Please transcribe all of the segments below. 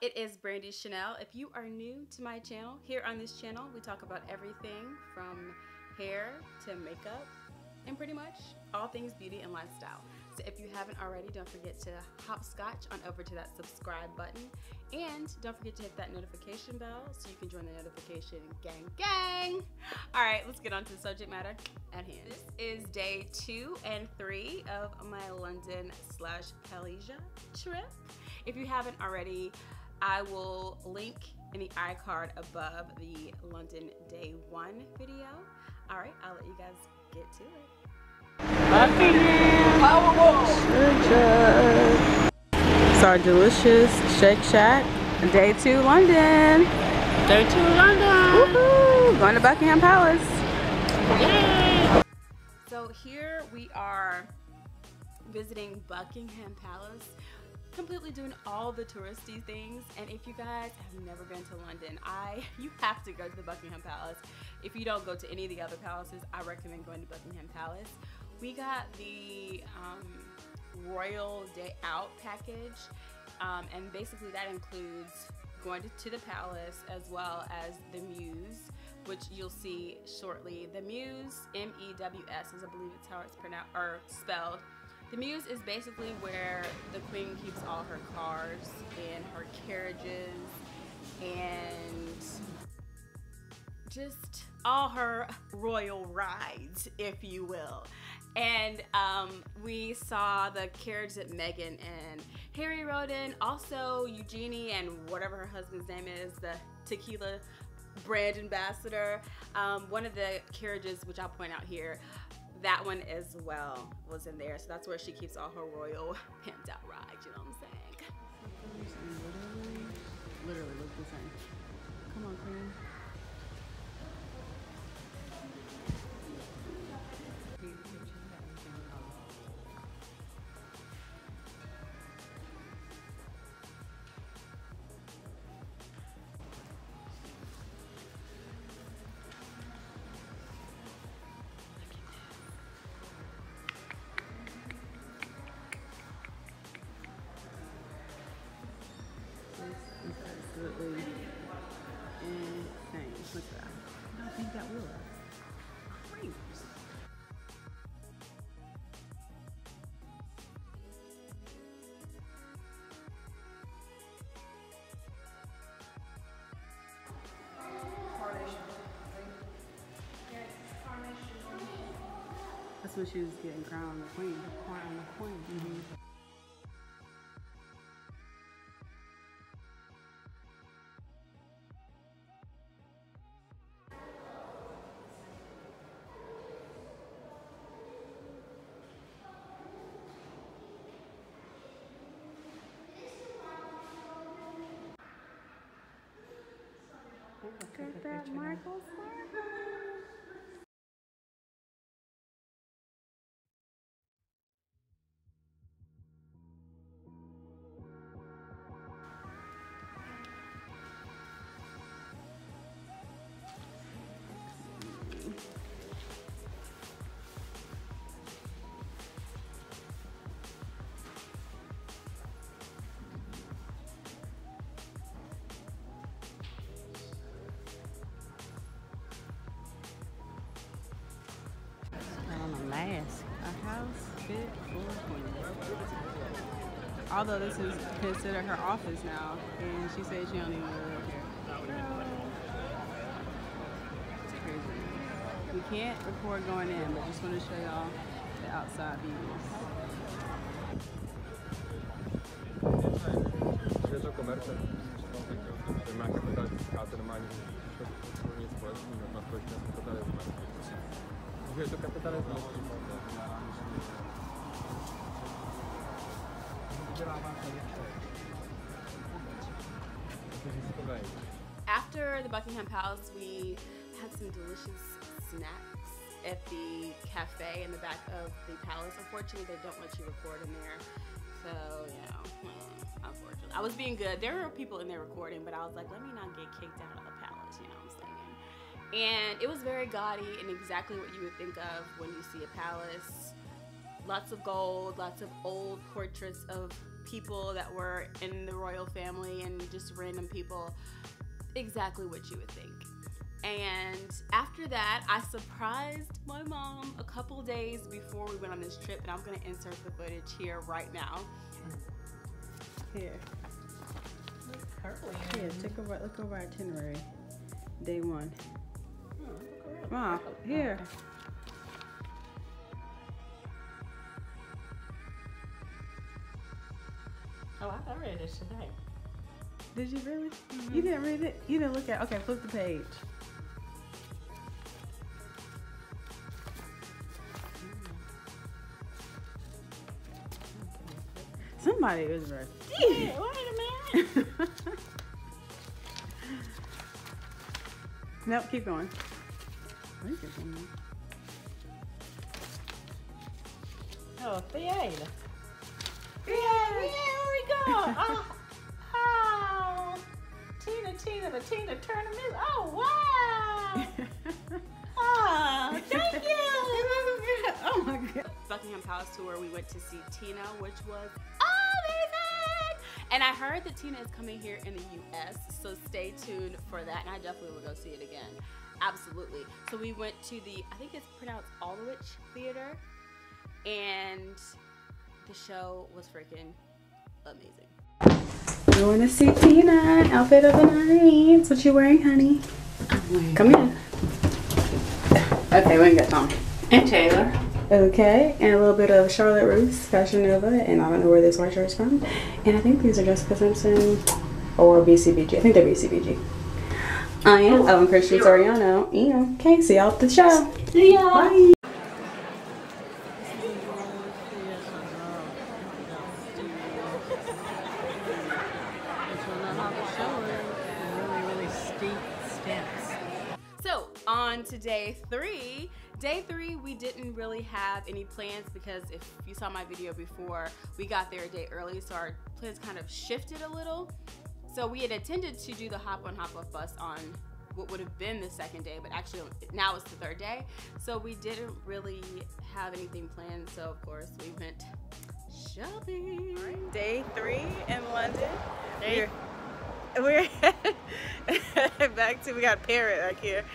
it is Brandy Chanel. If you are new to my channel, here on this channel we talk about everything from hair to makeup and pretty much all things beauty and lifestyle. So if you haven't already, don't forget to hopscotch on over to that subscribe button, and don't forget to hit that notification bell so you can join the notification gang. All right, let's get on to the subject matter at hand. This is day 2 and 3 of my London/Palasia trip. If you haven't already, I will link in the iCard above the London day 1 video. All right, I'll let you guys get to it. It's our delicious Shake Shack, day 2 London. Day 2 London. Woohoo! Going to Buckingham Palace. Yay! So here we are visiting Buckingham Palace, completely doing all the touristy things. And if you guys have never been to London, you have to go to the Buckingham Palace. If you don't go to any of the other palaces, I recommend going to Buckingham Palace. We got the Royal Day Out package, and basically that includes going to the palace as well as the Mews, which you'll see shortly. The Mews, M-E-W-S, is I believe it's how it's pronounced or spelled. The Mews is basically where the Queen keeps all her cars and her carriages and just all her royal rides, if you will. And we saw the carriage that Meghan and Harry rode in. Also, Eugenie and whatever her husband's name is, the tequila brand ambassador. One of the carriages, which I'll point out here, that one as well was in there. So that's where she keeps all her royal pimped out rides, you know what I'm saying? Literally look the same. Come on, Queen. Absolutely insane. Look at that. I don't think that will. Crazy. That's when she was getting crowned the queen. Crowned the queen. Mm-hmm. Get that Michael sparkle. A house fit for a queen. Although this is considered her office now, and she says she don't even live here. It's crazy. We can't record going in, but just want to show y'all the outside views. After the Buckingham Palace, we had some delicious snacks at the cafe in the back of the palace. Unfortunately, they don't let you record in there. So, you know, unfortunately. I was being good. There were people in there recording, but I was like, let me not get kicked out of the palace, you know what I'm saying? And it was very gaudy and exactly what you would think of when you see a palace. lots of gold, lots of old portraits of people that were in the royal family and just random people. Exactly what you would think. And after that, I surprised my mom a couple days before we went on this trip, and I'm gonna insert the footage here right now. Here. Here, look over our itinerary. Day 1. Wow, here. Oh, I read this today. Did you really? You didn't read it? You didn't look at it? Okay, flip the page. Somebody was right. Wait a minute. Nope, keep going. Oh, theater. Yeah, here we go. Oh, the Tina Turner music. Oh, wow. Oh, thank you. Oh my God. Buckingham Palace tour, we went to see Tina, which was amazing. And I heard that Tina is coming here in the US, so stay tuned for that. And I definitely will go see it again. Absolutely. So we went to the, I think it's pronounced Aldwych Theater, and the show was freaking amazing. I want to see Tina, outfit of the night. What you wearing, honey? Come in. Okay, we ain't got time. And Taylor. Okay, and a little bit of Charlotte Russe, Fashion Nova, and I don't know where this white shirt's from. And I think these are Jessica Simpson or BCBG. I think they're BCBG. I am Ellen Christian Soriano. Yeah. Okay, see y'all at the show. See ya. Bye. So on to day 3. Day 3, we didn't really have any plans because if you saw my video before, we got there a day early, so our plans kind of shifted a little. So we had intended to do the hop on hop off bus on what would have been the 2nd day, but actually now it's the 3rd day. So we didn't really have anything planned, so of course we went shopping. Right. Day 3 in London. We're headed back to, we got Parrot back here,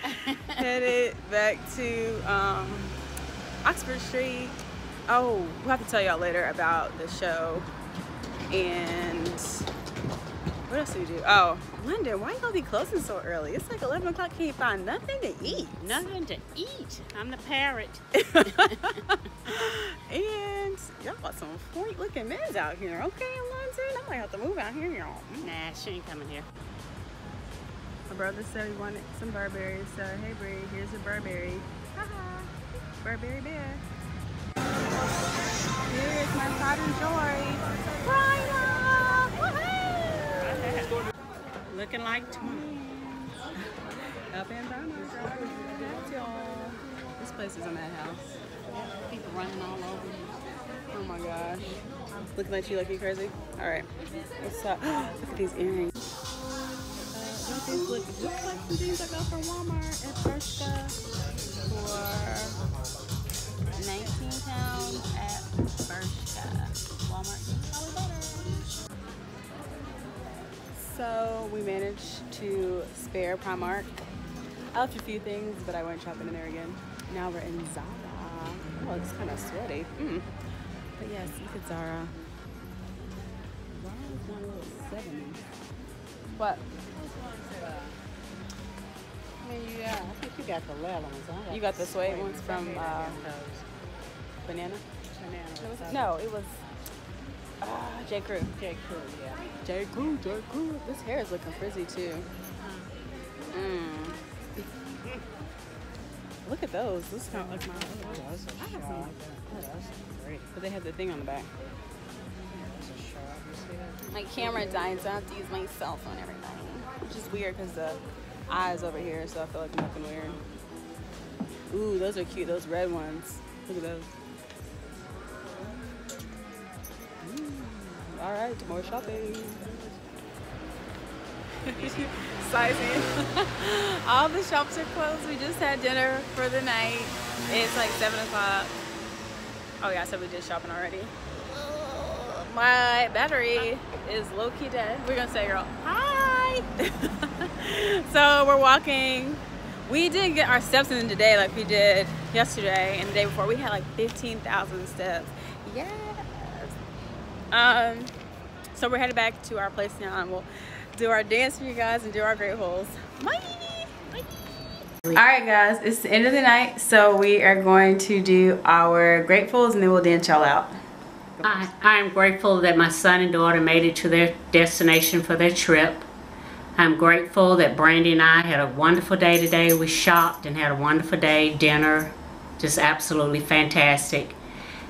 headed back to Oxford Street. Oh, we'll have to tell y'all later about the show. And what else do we do? Oh, London, why you gonna be closing so early? It's like 11 o'clock, can't find nothing to eat. Nothing to eat. I'm the Parrot. And y'all got some sweet looking men's out here, okay, in London? I might have to move out here, y'all. Nah, she ain't coming here. My brother said he wanted some Burberry, so hey Bree, here's a Burberry. Haha, Burberry bear. Here's my pride and joy, Bryla! Woohoo! Looking like twins. Up and down, y'all. This place is a madhouse. People running all over me. Oh my gosh. Looking at you like you crazy? Alright. What's up? Look at these earrings. These look like some things I got from Walmart at Bershka for 19 pounds at Bershka. Walmart probably better. So we managed to spare Primark. I left a few things, but I went shopping in there again. Now we're in Zara. Oh, it's kind of sweaty. But yes, look at Zara. Zara is 170. What? I mean, yeah, I think you got the leather ones. You got the suede ones from Banana? No, it was J. Crew. J. Crew, yeah. J. Crew, J. Crew. This hair is looking frizzy too. Look at those. This is kind of like my. I have some. Great. But they have the thing on the back. My camera died, so I have to use my cell phone every night, which is weird because the eye's over here, so I feel like I'm looking weird. Ooh, those are cute. Those red ones. Look at those. All right, more shopping. Sizing. All the shops are closed. We just had dinner for the night. It's like 7 o'clock. Oh yeah, so we did shopping already. My battery is low-key dead. We're gonna say, girl, hi. So we're walking. We didn't get our steps in today like we did yesterday and the day before. We had like 15,000 steps. Yes. So we're headed back to our place now, and we'll do our dance for you guys and do our gratefuls. Bye. All right, guys, it's the end of the night, so we are going to do our gratefuls and then we'll dance y'all out. I am grateful that my son and daughter made it to their destination for their trip. I'm grateful that Brandy and I had a wonderful day today. We shopped and had a wonderful day, dinner, just absolutely fantastic.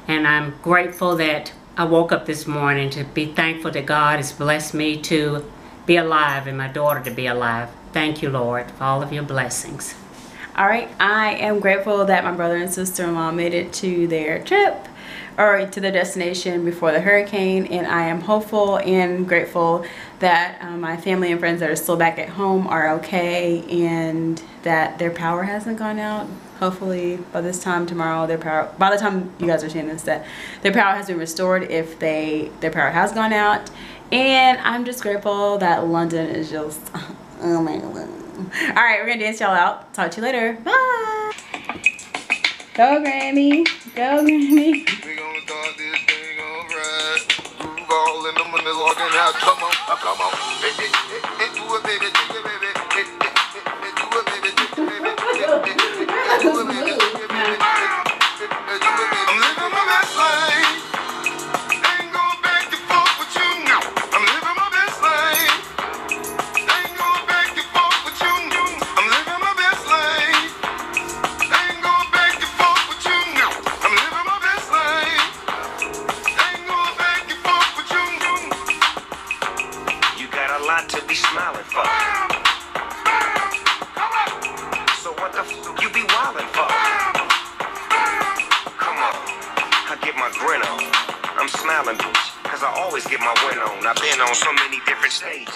And I'm grateful that I woke up this morning to be thankful that God has blessed me to be alive and my daughter to be alive. Thank you, Lord, for all of your blessings. All right, I am grateful that my brother and sister-in-law made it to their trip, or to their destination before the hurricane, and I am hopeful and grateful that my family and friends that are still back at home are okay and that their power hasn't gone out. Hopefully by this time tomorrow, by the time you guys are seeing this, that their power has been restored if their power has gone out. And I'm just grateful that London is just amazing. All right, we're gonna dance y'all out. Talk to you later. Bye. Go Grammy. Go Grammy. We gonna start this thing alright. Groove all in the money walking out. Come on, come on. Do it, baby, do it, baby. Do it, baby, do it, baby. Do it, baby, do it, baby. I'm living my best life. Ain't going back to fuck with you. I'm living my best life. Ain't going back to fuck with you. I'm living my best life. Ain't going back to fuck with you. I'm living my best life. Ain't going back to fuck with you. You got a lot to be smiling for. So what the f you be wildin' for? Come on, I get my grin on. I'm smiling, bitch, cause I always get my win on. I've been on so many different stages.